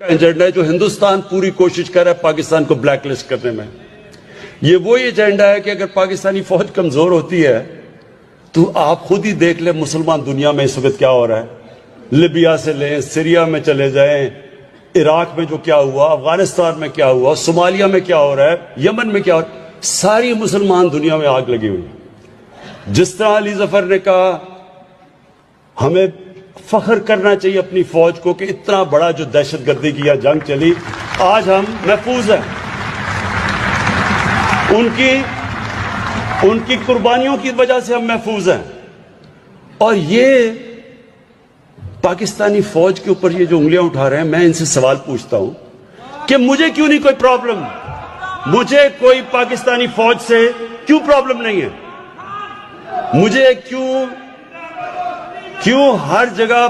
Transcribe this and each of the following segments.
کا ایجنڈا ہے جو ہندوستان پوری کوشش کر رہا ہے پاکستان کو بلیک لسٹ کرنے میں. یہ وہی ایجنڈا ہے کہ اگر پاکستانی فوج کمزور ہوتی ہے تو آپ خود ہی دیکھ لیں مسلمان دنیا میں اس وقت کیا ہو رہا ہے. لیبیا سے لیں، سیریا میں چلے جائیں، عراق میں جو کیا ہوا، افغانستان میں کیا ہوا، صومالیہ میں کیا ہو رہا ہے، یمن میں کیا ہو رہا ہے، ساری مسلمان دنیا میں آگ لگی ہوئی. جس طرح علی ظفر نے کہا ہمیں فخر کرنا چاہیے اپنی فوج کو کہ اتنا بڑا جو دہشت گردی کی جنگ چلی، آج ہم محفوظ ہیں. ان کی قربانیوں کی وجہ سے ہم محفوظ ہیں. اور یہ پاکستانی فوج کے اوپر یہ جو انگلیاں اٹھا رہے ہیں، میں ان سے سوال پوچھتا ہوں کہ مجھے کیوں نہیں کوئی پرابلم؟ مجھے کوئی پاکستانی فوج سے کیوں پرابلم نہیں ہے؟ مجھے کیوں ہر جگہ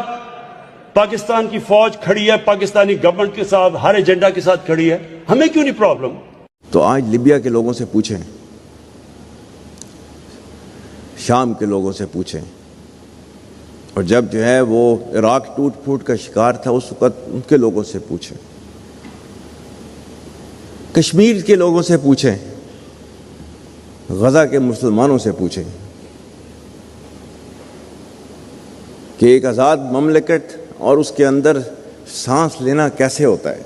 پاکستان کی فوج کھڑی ہے، پاکستانی گورنمنٹ کے ساتھ، ہر ایجنڈا کے ساتھ کھڑی ہے، ہمیں کیوں نہیں پرابلم؟ تو آج لیبیا کے لوگوں سے پوچھیں، شام کے لوگوں سے پوچھیں، اور جب جو ہے وہ عراق ٹوٹ پھوٹ کا شکار تھا اس وقت ان کے لوگوں سے پوچھیں، کشمیر کے لوگوں سے پوچھیں، غزہ کے مسلمانوں سے پوچھیں کہ ایک آزاد مملکت اور اس کے اندر سانس لینا کیسے ہوتا ہے.